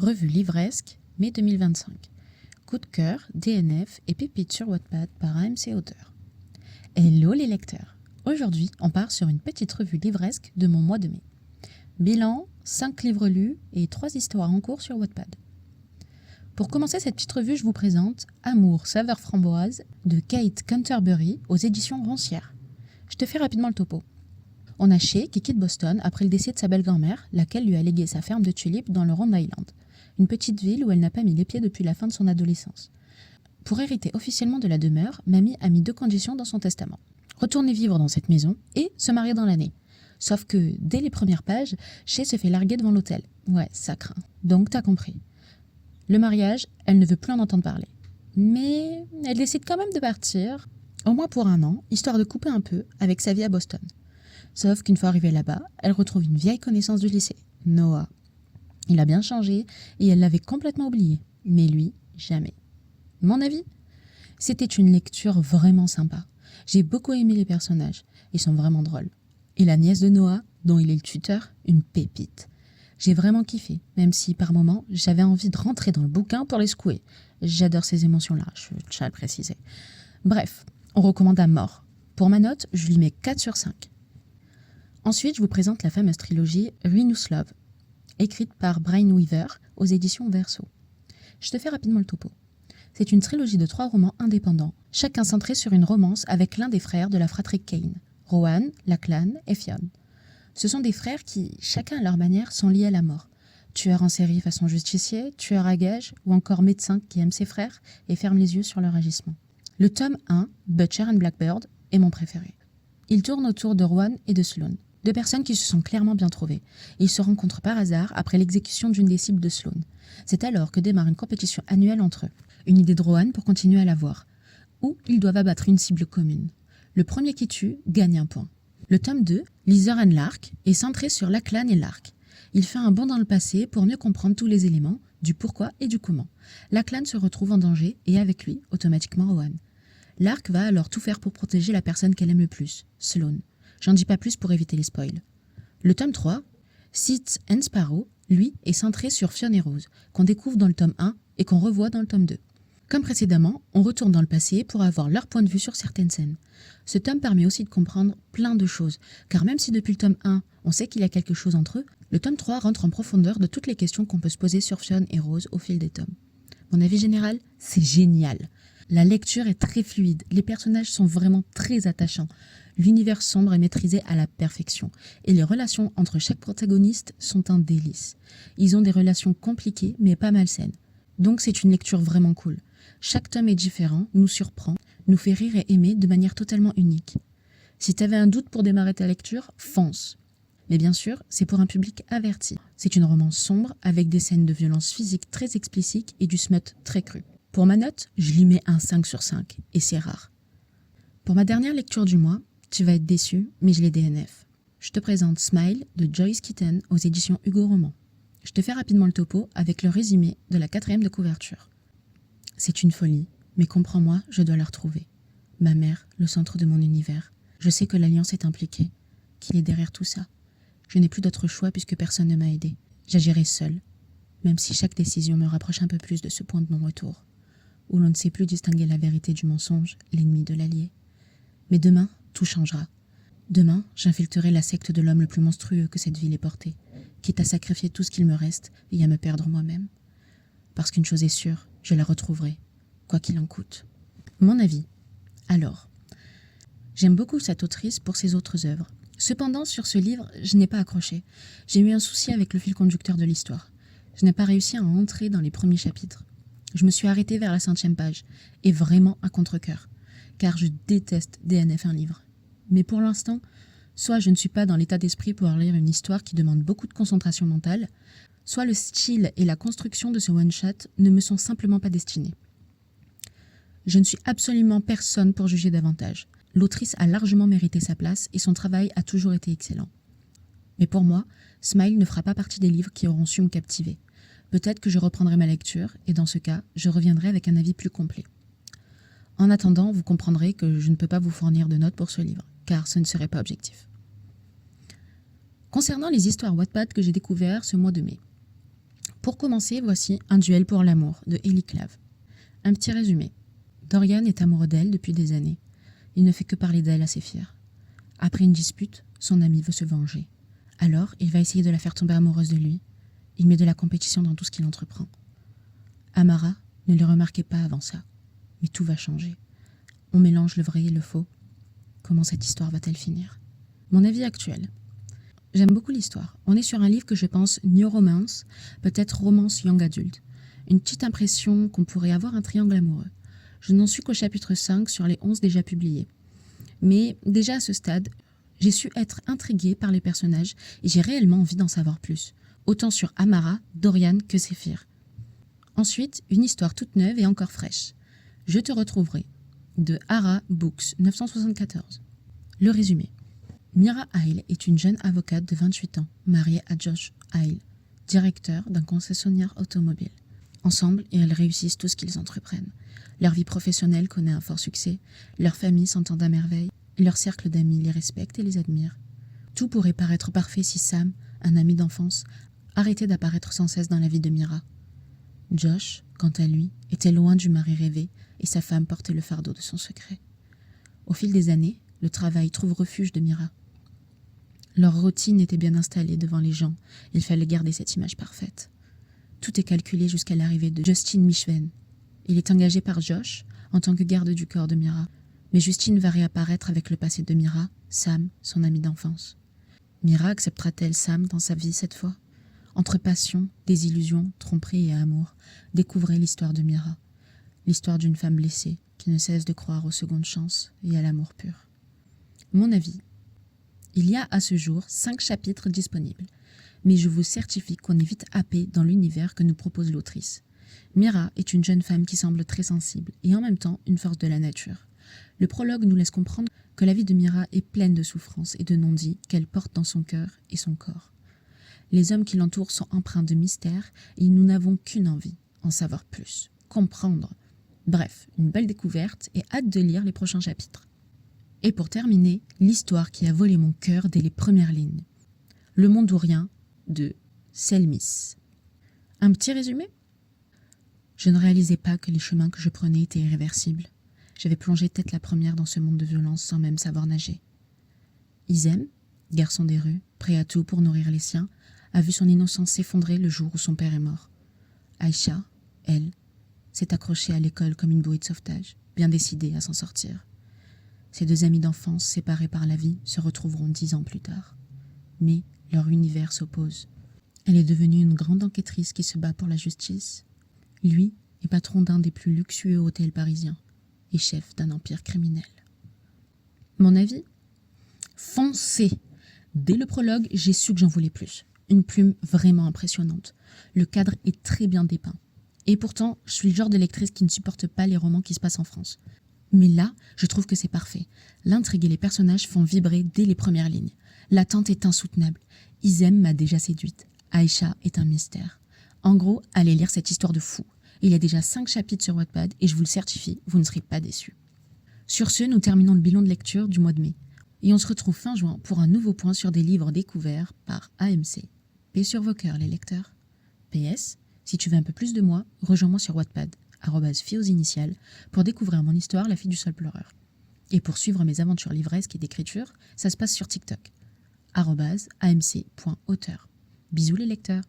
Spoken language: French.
Revue livresque, mai 2025. Coup de cœur, DNF et pépites sur Wattpad par AMC Auteur. Hello les lecteurs. Aujourd'hui, on part sur une petite revue livresque de mon mois de mai. Bilan, 5 livres lus et 3 histoires en cours sur Wattpad. Pour commencer cette petite revue, je vous présente Amour, saveur framboise de Kate Canterbury aux éditions Roncière. Je te fais rapidement le topo. On a Shay qui quitte Boston après le décès de sa belle-grand-mère, laquelle lui a légué sa ferme de tulipes dans le Rhode Island, une petite ville où elle n'a pas mis les pieds depuis la fin de son adolescence. Pour hériter officiellement de la demeure, Mamie a mis 2 conditions dans son testament. Retourner vivre dans cette maison et se marier dans l'année. Sauf que, dès les premières pages, Shay se fait larguer devant l'hôtel. Ouais, ça craint. Donc t'as compris. Le mariage, elle ne veut plus en entendre parler. Mais elle décide quand même de partir, au moins pour 1 an, histoire de couper un peu avec sa vie à Boston. Sauf qu'une fois arrivée là-bas, elle retrouve une vieille connaissance du lycée, Noah. Il a bien changé et elle l'avait complètement oublié. Mais lui, jamais. Mon avis ? C'était une lecture vraiment sympa. J'ai beaucoup aimé les personnages. Ils sont vraiment drôles. Et la nièce de Noah, dont il est le tuteur, une pépite. J'ai vraiment kiffé, même si par moments, j'avais envie de rentrer dans le bouquin pour les secouer. J'adore ces émotions-là, je tiens à le préciser. Bref, on recommande à mort. Pour ma note, je lui mets 4 sur 5. Ensuite, je vous présente la fameuse trilogie Renous Love, écrite par Brian Weaver aux éditions Verso. Je te fais rapidement le topo. C'est une trilogie de 3 romans indépendants, chacun centré sur une romance avec l'un des frères de la fratrie Kane, Rowan, Lachlan et Fionn. Ce sont des frères qui, chacun à leur manière, sont liés à la mort. Tueur en série façon justicier, tueur à gages ou encore médecin qui aime ses frères et ferme les yeux sur leur agissement. Le tome 1, Butcher and Blackbird, est mon préféré. Il tourne autour de Rowan et de Sloane. 2 personnes qui se sont clairement bien trouvées. Ils se rencontrent par hasard après l'exécution d'une des cibles de Sloane. C'est alors que démarre une compétition annuelle entre eux. Une idée de Rowan pour continuer à la voir. Où ils doivent abattre une cible commune. Le premier qui tue gagne 1 point. Le tome 2, Lizard and Lark, est centré sur Lachlan et Lark. Il fait un bond dans le passé pour mieux comprendre tous les éléments, du pourquoi et du comment. Lachlan se retrouve en danger et avec lui, automatiquement Rowan. Lark va alors tout faire pour protéger la personne qu'elle aime le plus, Sloane. J'en dis pas plus pour éviter les spoils. Le tome 3, Seeds and Sparrow, lui, est centré sur Fionn et Rose, qu'on découvre dans le tome 1 et qu'on revoit dans le tome 2. Comme précédemment, on retourne dans le passé pour avoir leur point de vue sur certaines scènes. Ce tome permet aussi de comprendre plein de choses, car même si depuis le tome 1, on sait qu'il y a quelque chose entre eux, le tome 3 rentre en profondeur de toutes les questions qu'on peut se poser sur Fionn et Rose au fil des tomes. Mon avis général, c'est génial. La lecture est très fluide, les personnages sont vraiment très attachants. L'univers sombre est maîtrisé à la perfection et les relations entre chaque protagoniste sont un délice. Ils ont des relations compliquées mais pas malsaines. Donc c'est une lecture vraiment cool. Chaque tome est différent, nous surprend, nous fait rire et aimer de manière totalement unique. Si t'avais un doute pour démarrer ta lecture, fonce. Mais bien sûr, c'est pour un public averti. C'est une romance sombre avec des scènes de violence physique très explicites et du smut très cru. Pour ma note, je lui mets un 5 sur 5 et c'est rare. Pour ma dernière lecture du mois, tu vas être déçu, mais je l'ai DNF. Je te présente Smile de Joyce Kitten aux éditions Hugo Roman. Je te fais rapidement le topo avec le résumé de la 4e de couverture. C'est une folie, mais comprends-moi, je dois la retrouver. Ma mère, le centre de mon univers. Je sais que l'Alliance est impliquée, qu'il est derrière tout ça. Je n'ai plus d'autre choix puisque personne ne m'a aidé. J'agirai seule, même si chaque décision me rapproche un peu plus de ce point de non-retour, où l'on ne sait plus distinguer la vérité du mensonge, l'ennemi de l'allié. Mais demain, tout changera. Demain, j'infiltrerai la secte de l'homme le plus monstrueux que cette ville ait porté, quitte à sacrifier tout ce qu'il me reste et à me perdre moi-même. Parce qu'une chose est sûre, je la retrouverai, quoi qu'il en coûte. Mon avis. Alors, j'aime beaucoup cette autrice pour ses autres œuvres. Cependant, sur ce livre, je n'ai pas accroché. J'ai eu un souci avec le fil conducteur de l'histoire. Je n'ai pas réussi à entrer dans les premiers chapitres. Je me suis arrêtée vers la 5e page, et vraiment à contre-cœur, car je déteste DNF un livre. Mais pour l'instant, soit je ne suis pas dans l'état d'esprit pour lire une histoire qui demande beaucoup de concentration mentale, soit le style et la construction de ce one-shot ne me sont simplement pas destinés. Je ne suis absolument personne pour juger davantage. L'autrice a largement mérité sa place et son travail a toujours été excellent. Mais pour moi, Smile ne fera pas partie des livres qui auront su me captiver. Peut-être que je reprendrai ma lecture et dans ce cas, je reviendrai avec un avis plus complet. En attendant, vous comprendrez que je ne peux pas vous fournir de notes pour ce livre, car ce ne serait pas objectif. Concernant les histoires Wattpad que j'ai découvertes ce mois de mai, Pour commencer, voici Un duel pour l'amour de Ellie Clave. Un petit résumé. Dorian est amoureux d'elle depuis des années. Il ne fait que parler d'elle à ses fiers. Après une dispute, son ami veut se venger. Alors, il va essayer de la faire tomber amoureuse de lui. Il met de la compétition dans tout ce qu'il entreprend. Amara ne le remarquait pas avant ça. Mais tout va changer. On mélange le vrai et le faux. Comment cette histoire va-t-elle finir? Mon avis actuel. J'aime beaucoup l'histoire. On est sur un livre que je pense new romance, peut-être romance young adulte. Une petite impression qu'on pourrait avoir un triangle amoureux. Je n'en suis qu'au chapitre 5 sur les 11 déjà publiés. Mais déjà à ce stade, j'ai su être intriguée par les personnages et j'ai réellement envie d'en savoir plus. Autant sur Amara, Dorian que Séphir. Ensuite, une histoire toute neuve et encore fraîche. Je te retrouverai de Hara Books, 974. Le résumé. Mira Hale est une jeune avocate de 28 ans, mariée à Josh Hale, directeur d'un concessionnaire automobile. Ensemble, ils réussissent tout ce qu'ils entreprennent. Leur vie professionnelle connaît un fort succès, leur famille s'entend à merveille, leur cercle d'amis les respecte et les admire. Tout pourrait paraître parfait si Sam, un ami d'enfance, arrêtait d'apparaître sans cesse dans la vie de Mira. Josh, quant à lui, était loin du mari rêvé et sa femme portait le fardeau de son secret. Au fil des années, le travail trouve refuge de Mira. Leur routine était bien installée devant les gens, il fallait garder cette image parfaite. Tout est calculé jusqu'à l'arrivée de Justin Mishven. Il est engagé par Josh en tant que garde du corps de Mira. Mais Justine va réapparaître avec le passé de Mira, Sam, son ami d'enfance. Mira acceptera-t-elle Sam dans sa vie cette fois? Entre passion, désillusion, tromperie et amour, découvrez l'histoire de Mira. L'histoire d'une femme blessée qui ne cesse de croire aux secondes chances et à l'amour pur. Mon avis. Il y a à ce jour 5 chapitres disponibles, mais je vous certifie qu'on est vite happé dans l'univers que nous propose l'autrice. Mira est une jeune femme qui semble très sensible et en même temps une force de la nature. Le prologue nous laisse comprendre que la vie de Mira est pleine de souffrances et de non-dits qu'elle porte dans son cœur et son corps. Les hommes qui l'entourent sont empreints de mystère et nous n'avons qu'une envie, en savoir plus, comprendre. Bref, une belle découverte et hâte de lire les prochains chapitres. Et pour terminer, l'histoire qui a volé mon cœur dès les premières lignes. Le Mondourien de Selmis. Un petit résumé? Je ne réalisais pas que les chemins que je prenais étaient irréversibles. J'avais plongé tête la première dans ce monde de violence sans même savoir nager. Isem, garçon des rues, prêt à tout pour nourrir les siens, a vu son innocence s'effondrer le jour où son père est mort. Aïcha, elle, s'est accrochée à l'école comme une bouée de sauvetage, bien décidée à s'en sortir. Ses 2 amis d'enfance, séparés par la vie, se retrouveront 10 ans plus tard. Mais leur univers s'oppose. Elle est devenue une grande enquêtrice qui se bat pour la justice. Lui est patron d'un des plus luxueux hôtels parisiens et chef d'un empire criminel. Mon avis? Foncez! Dès le prologue, j'ai su que j'en voulais plus. Une plume vraiment impressionnante. Le cadre est très bien dépeint. Et pourtant, je suis le genre de lectrice qui ne supporte pas les romans qui se passent en France. Mais là, je trouve que c'est parfait. L'intrigue et les personnages font vibrer dès les premières lignes. L'attente est insoutenable. Isem m'a déjà séduite. Aïcha est un mystère. En gros, allez lire cette histoire de fou. Il y a déjà 5 chapitres sur Wattpad et je vous le certifie, vous ne serez pas déçus. Sur ce, nous terminons le bilan de lecture du mois de mai. Et on se retrouve fin juin pour un nouveau point sur des livres découverts par AMC. Paix sur vos cœurs, les lecteurs. PS, si tu veux un peu plus de moi, rejoins-moi sur Wattpad, @fille aux initiales, pour découvrir mon histoire, La fille du sol pleureur. Et pour suivre mes aventures livresques et d'écriture, ça se passe sur TikTok, @amc.auteur. Bisous les lecteurs.